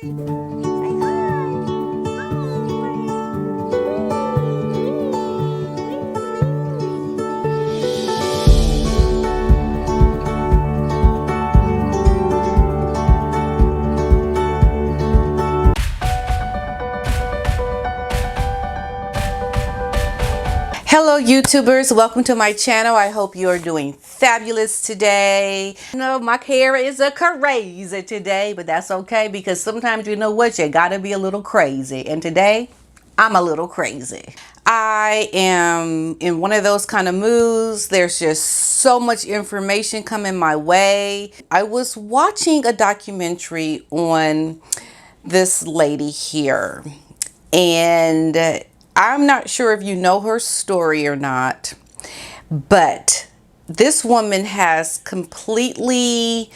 Hello YouTubers, welcome to my channel. I hope you are doing fabulous today. I know my hair is a crazy today, but that's okay because sometimes you know what, you gotta be a little crazy, and today I'm a little crazy. I am in one of those kind of moods. There's just so much information coming my way. I was watching a documentary on this lady here, and I'm not sure if you know her story or not, but this woman has completely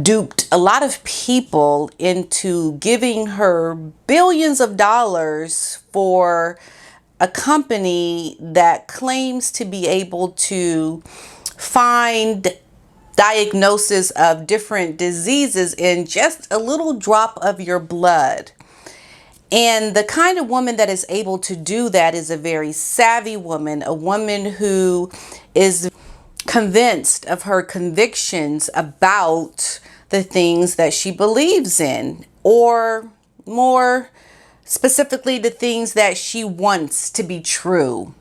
duped a lot of people into giving her billions of dollars for a company that claims to be able to find diagnosis of different diseases in just a little drop of your blood. And the kind of woman that is able to do that is a very savvy woman, a woman who is convinced of her convictions about the things that she believes in, or more specifically, the things that she wants to be true.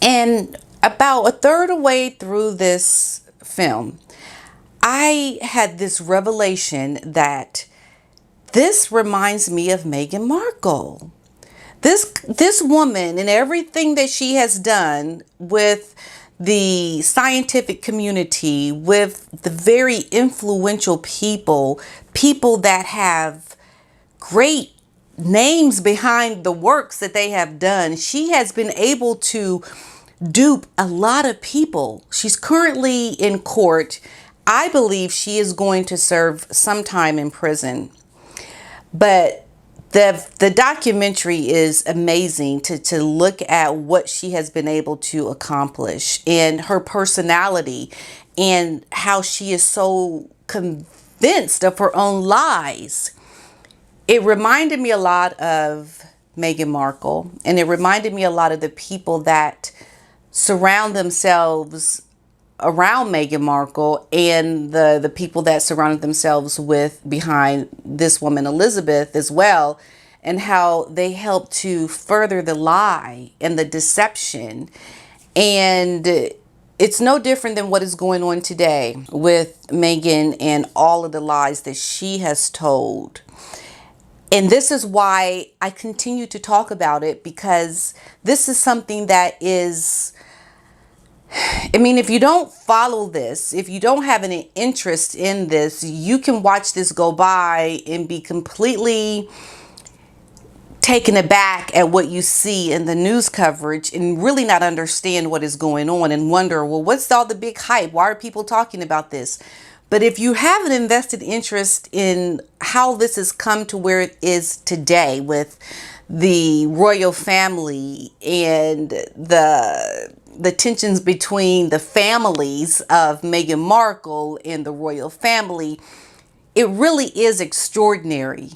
And about a third of the way through this film, I had this revelation that this reminds me of Meghan Markle. This woman and everything that she has done with the scientific community, with the very influential people that have great names behind the works that they have done. She has been able to dupe a lot of people. She's currently in court. I believe she is going to serve some time in prison. But the documentary is amazing to look at what she has been able to accomplish, and her personality, and how she is so convinced of her own lies. It reminded me a lot of Meghan Markle, and it reminded me a lot of the people that surround themselves around Meghan Markle, and the people that surrounded themselves with behind this woman Elizabeth as well, and how they help to further the lie and the deception. And it's no different than what is going on today with Meghan and all of the lies that she has told. And this is why I continue to talk about it, because this is something that is, I mean, if you don't follow this, if you don't have any interest in this, you can watch this go by and be completely taken aback at what you see in the news coverage and really not understand what is going on and wonder, well, what's all the big hype? Why are people talking about this? But if you have an invested interest in how this has come to where it is today with the royal family and the tensions between the families of Meghan Markle and the royal family, it really is extraordinary.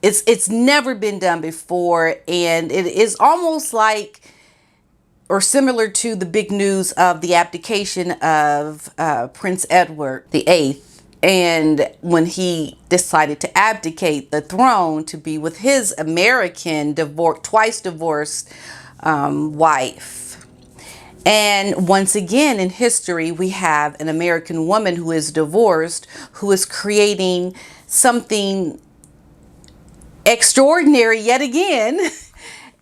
It's never been done before, and it is almost like, or similar to the big news of the abdication of Prince Edward VIII, and when he decided to abdicate the throne to be with his American twice divorced wife. And once again in history, we have an American woman who is divorced, who is creating something extraordinary yet again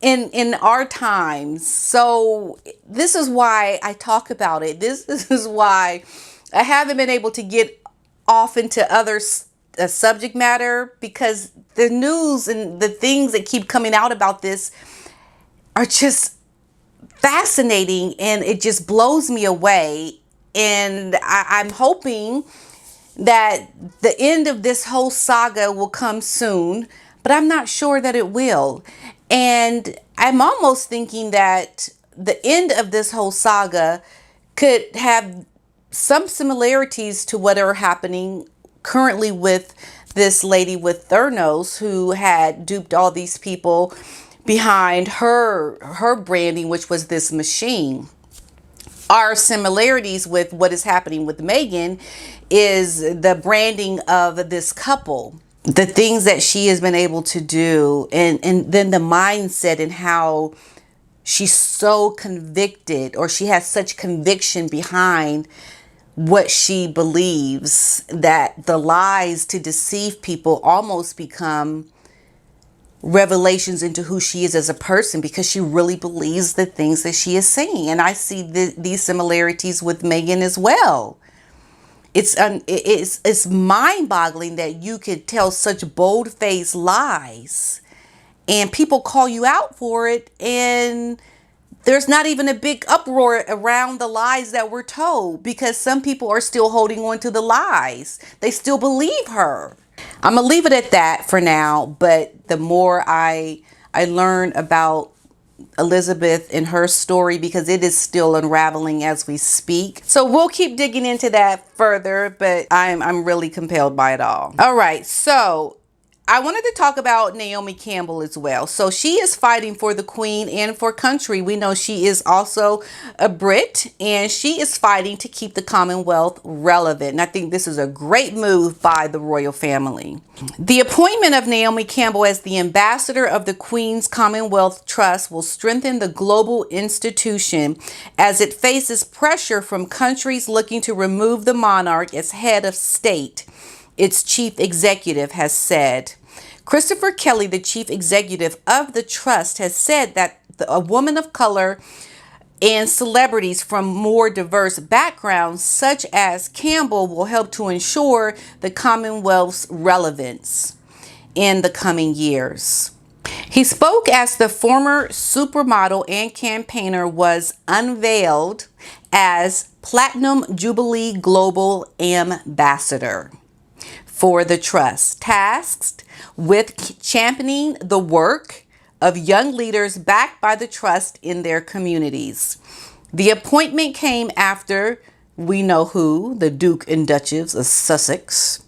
in our times. So this is why I talk about it. This is why I haven't been able to get off into other subject matter, because the news and the things that keep coming out about this are just fascinating, and it just blows me away. And I'm hoping that the end of this whole saga will come soon, but I'm not sure that it will. And I'm almost thinking that the end of this whole saga could have some similarities to what are happening currently with this lady with Thernos who had duped all these people behind her branding, which was this machine. Our similarities with what is happening with Meghan is the branding of this couple, the things that she has been able to do, and then the mindset and how she's so convicted, or she has such conviction behind what she believes, that the lies to deceive people almost become revelations into who she is as a person, because she really believes the things that she is saying. And I see these similarities with Meghan as well. It's mind-boggling that you could tell such bold-faced lies and people call you out for it, and there's not even a big uproar around the lies that were told, because some people are still holding on to the lies. They still believe her. I'm gonna leave it at that for now, but the more I learn about Elizabeth and her story, because it is still unraveling as we speak, so we'll keep digging into that further, but I'm really compelled by it all. All right, so I wanted to talk about Naomi Campbell as well. So she is fighting for the Queen and for country. We know she is also a Brit, and she is fighting to keep the Commonwealth relevant. And I think this is a great move by the royal family. The appointment of Naomi Campbell as the ambassador of the Queen's Commonwealth Trust will strengthen the global institution as it faces pressure from countries looking to remove the monarch as head of state, its chief executive has said. Christopher Kelly, the chief executive of the trust, has said that a woman of color and celebrities from more diverse backgrounds, such as Campbell, will help to ensure the Commonwealth's relevance in the coming years. He spoke as the former supermodel and campaigner was unveiled as Platinum Jubilee Global Ambassador for the trust, tasked with championing the work of young leaders backed by the trust in their communities. The appointment came after we know who, the Duke and Duchess of Sussex,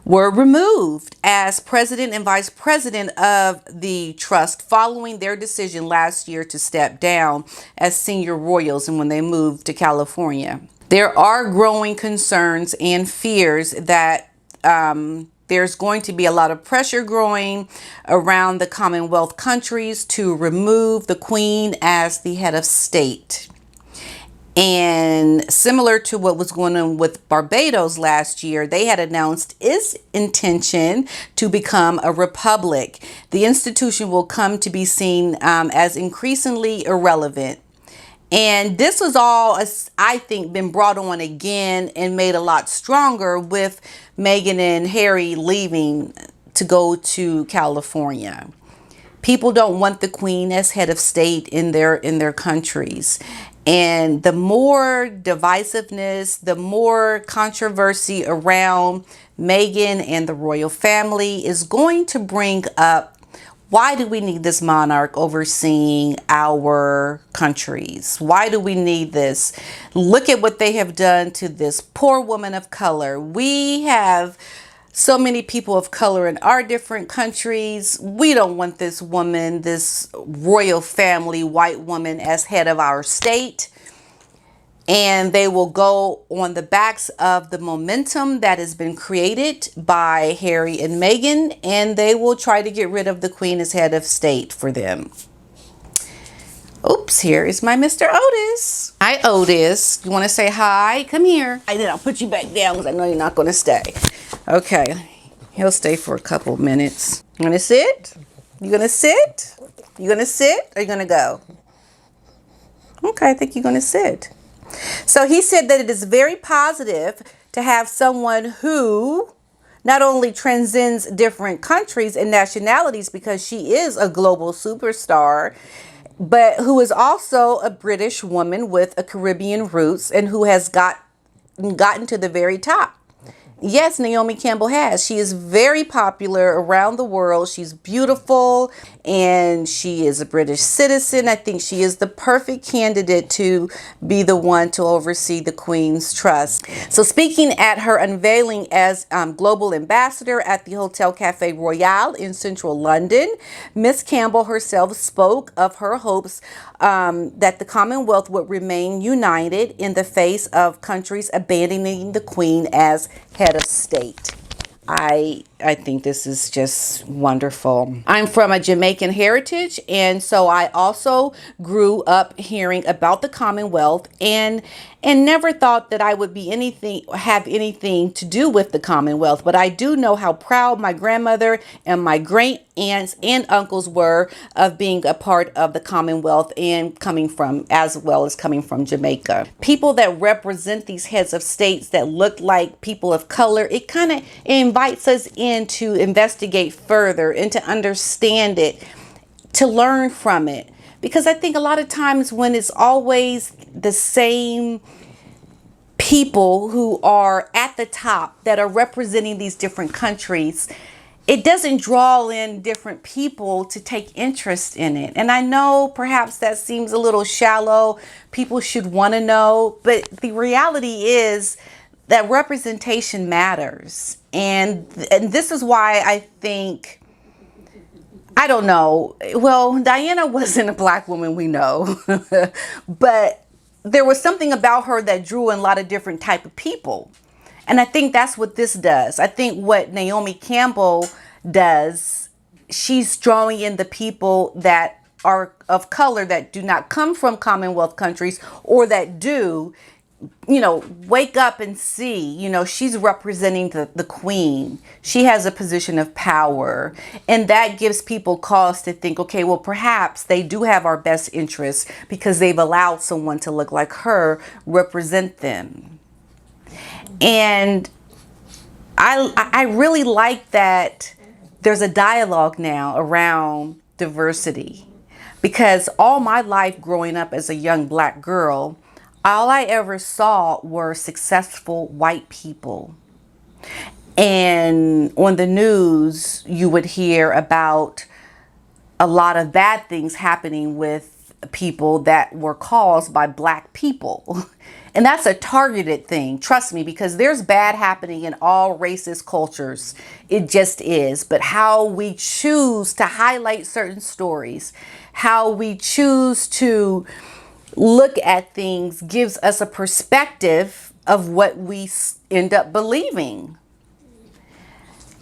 were removed as president and vice president of the trust following their decision last year to step down as senior royals, and when they moved to California. There are growing concerns and fears that there's going to be a lot of pressure growing around the Commonwealth countries to remove the Queen as the head of state. And similar to what was going on with Barbados last year, they had announced its intention to become a republic. The institution will come to be seen as increasingly irrelevant. And this was all, I think, been brought on again and made a lot stronger with Meghan and Harry leaving to go to California. People don't want the Queen as head of state in their countries. And the more divisiveness, the more controversy around Meghan and the royal family is going to bring up, why do we need this monarch overseeing our countries? Why do we need this? Look at what they have done to this poor woman of color. We have so many people of color in our different countries. We don't want this woman, this royal family white woman, as head of our state. And they will go on the backs of the momentum that has been created by Harry and Meghan, and they will try to get rid of the Queen as head of state for them. Oops, here is my Mr. Otis. Hi, Otis. You want to say hi? Come here. And then I'll put you back down because I know you're not going to stay. Okay. He'll stay for a couple minutes. You going to sit? You going to sit? You going to sit or you going to go? Okay, I think you're going to sit. So he said that it is very positive to have someone who not only transcends different countries and nationalities, because she is a global superstar, but who is also a British woman with a Caribbean roots and who has gotten to the very top. Yes, Naomi Campbell has. She is very popular around the world. She's beautiful and she is a British citizen. I think she is the perfect candidate to be the one to oversee the Queen's Trust. So speaking at her unveiling as global ambassador at the Hotel Cafe Royal in central London, Miss Campbell herself spoke of her hopes that the Commonwealth would remain united in the face of countries abandoning the Queen as head of state. I think this is just wonderful. I'm from a Jamaican heritage, and so I also grew up hearing about the Commonwealth and never thought that I would have anything to do with the Commonwealth. But I do know how proud my grandmother and my great aunts and uncles were of being a part of the Commonwealth and as well as coming from Jamaica. People that represent these heads of states that look like people of color, it kind of invites us in to investigate further and to understand it, to learn from it. Because I think a lot of times when it's always the same people who are at the top that are representing these different countries, it doesn't draw in different people to take interest in it. And I know perhaps that seems a little shallow. People should want to know, but the reality is that representation matters. And this is why I think, I don't know. Well, Diana wasn't a black woman, we know, but there was something about her that drew in a lot of different type of people. And I think that's what this does. I think what Naomi Campbell does, she's drawing in the people that are of color that do not come from Commonwealth countries, or that do, wake up and see, she's representing the Queen. She has a position of power, and that gives people cause to think, okay, well, perhaps they do have our best interests because they've allowed someone to look like her represent them. And I really like that there's a dialogue now around diversity, because all my life growing up as a young black girl, all I ever saw were successful white people. And on the news, you would hear about a lot of bad things happening with people that were caused by black people. And that's a targeted thing, trust me, because there's bad happening in all racist cultures. It just is. But how we choose to highlight certain stories, how we choose to look at things gives us a perspective of what we end up believing.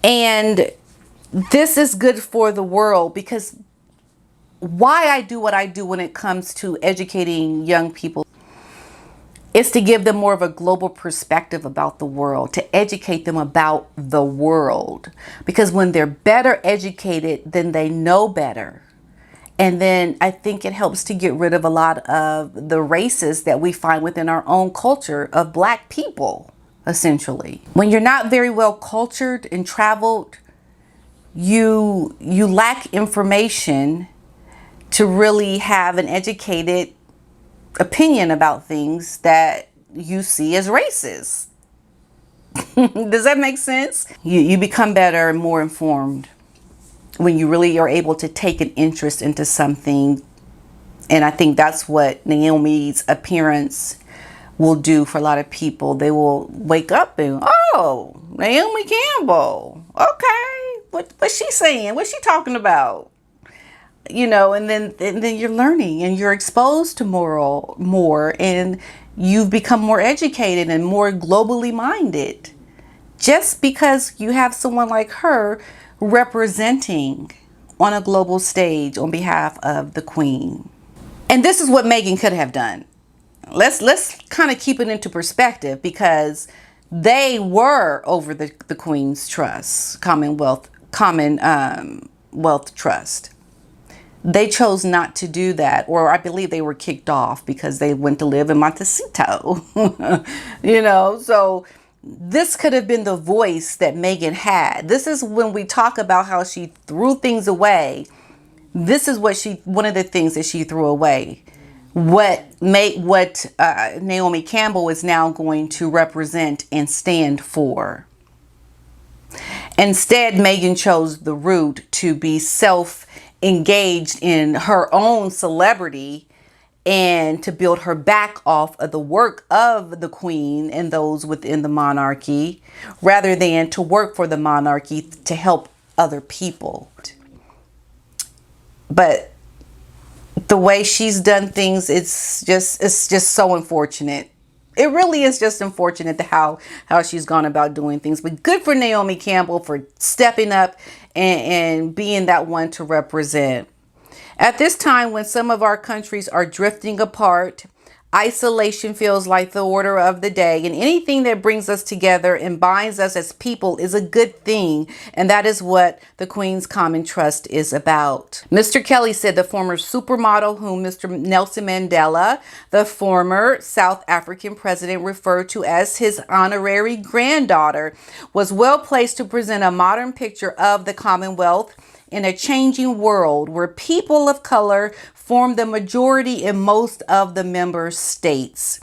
And this is good for the world, because why I do what I do when it comes to educating young people is to give them more of a global perspective about the world, to educate them about the world. Because when they're better educated, then they know better. And then I think it helps to get rid of a lot of the races that we find within our own culture of black people, essentially. When you're not very well cultured and traveled, you lack information to really have an educated opinion about things that you see as racist. Does that make sense? You become better and more informed when you really are able to take an interest into something. And I think that's what Naomi's appearance will do for a lot of people. They will wake up and, oh, Naomi Campbell. Okay, what's she saying? What's she talking about? And then you're learning and you're exposed to more, and you've become more educated and more globally minded, just because you have someone like her representing on a global stage on behalf of the Queen. And this is what Meghan could have done. Let's kind of keep it into perspective, because they were over the Queen's Trust, Commonwealth Trust. They chose not to do that, or I believe they were kicked off because they went to live in Montecito. So this could have been the voice that Meghan had. This is when we talk about how she threw things away. This is one of the things that she threw away. What Naomi Campbell is now going to represent and stand for. Instead, Meghan chose the route to be self-engaged in her own celebrity and to build her back off of the work of the Queen and those within the monarchy, rather than to work for the monarchy to help other people. But the way she's done things, it's just so unfortunate. It really is just unfortunate how she's gone about doing things. But good for Naomi Campbell for stepping up and being that one to represent. At this time, when some of our countries are drifting apart, isolation feels like the order of the day, and anything that brings us together and binds us as people is a good thing, and that is what the Queen's Common Trust is about. Mr. Kelly said the former supermodel, whom Mr. Nelson Mandela, the former South African president, referred to as his honorary granddaughter, was well placed to present a modern picture of the Commonwealth in a changing world where people of color form the majority in most of the member states.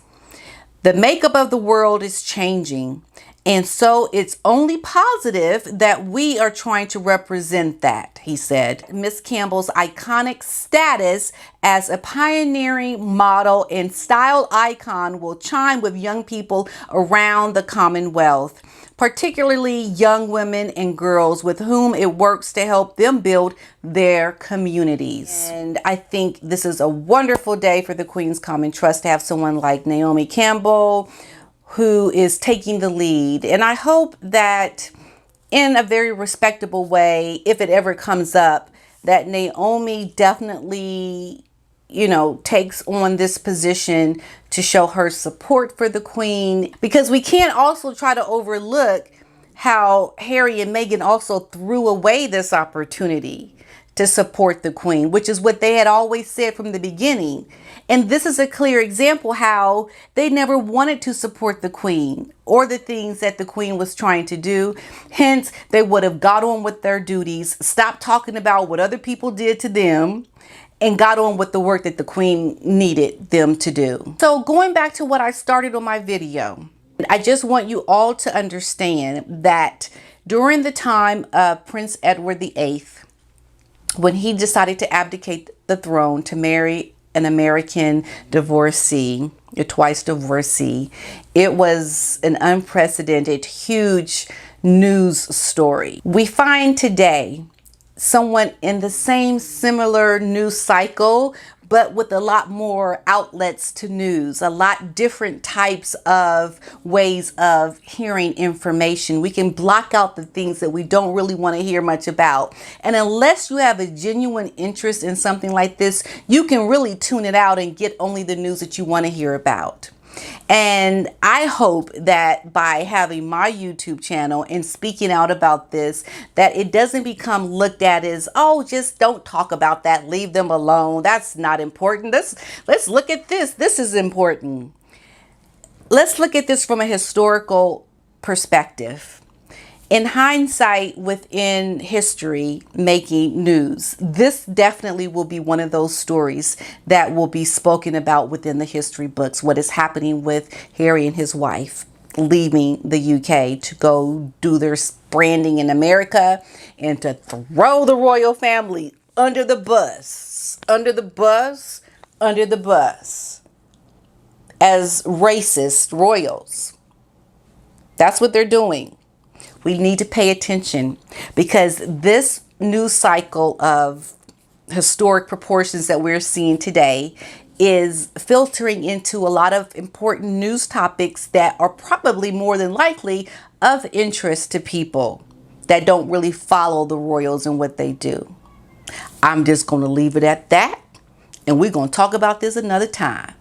The makeup of the world is changing, and so it's only positive that we are trying to represent that, he said. Miss Campbell's iconic status as a pioneering model and style icon will chime with young people around the Commonwealth, particularly young women and girls with whom it works to help them build their communities. And I think this is a wonderful day for the Queen's Common Trust to have someone like Naomi Campbell who is taking the lead. And I hope that in a very respectable way, if it ever comes up, that Naomi definitely, takes on this position to show her support for the Queen, because we can't also try to overlook how Harry and Meghan also threw away this opportunity to support the Queen, which is what they had always said from the beginning. And this is a clear example how they never wanted to support the Queen or the things that the Queen was trying to do. Hence, they would have got on with their duties, stopped talking about what other people did to them, and got on with the work that the Queen needed them to do. So going back to what I started on my video, I just want you all to understand that during the time of Prince Edward VIII, when he decided to abdicate the throne to marry an American divorcee, a twice divorcee, it was an unprecedented, huge news story. We find today someone in the same similar news cycle, but with a lot more outlets to news, a lot different types of ways of hearing information. We can block out the things that we don't really want to hear much about. And unless you have a genuine interest in something like this, you can really tune it out and get only the news that you want to hear about. And I hope that by having my YouTube channel and speaking out about this, that it doesn't become looked at as, oh, just don't talk about that. Leave them alone. That's not important. Let's look at this. This is important. Let's look at this from a historical perspective. In hindsight, within history making news, this definitely will be one of those stories that will be spoken about within the history books. What is happening with Harry and his wife leaving the UK to go do their branding in America and to throw the royal family under the bus, under the bus, under the bus as racist royals. That's what they're doing. We need to pay attention, because this news cycle of historic proportions that we're seeing today is filtering into a lot of important news topics that are probably more than likely of interest to people that don't really follow the royals and what they do. I'm just going to leave it at that, and we're going to talk about this another time.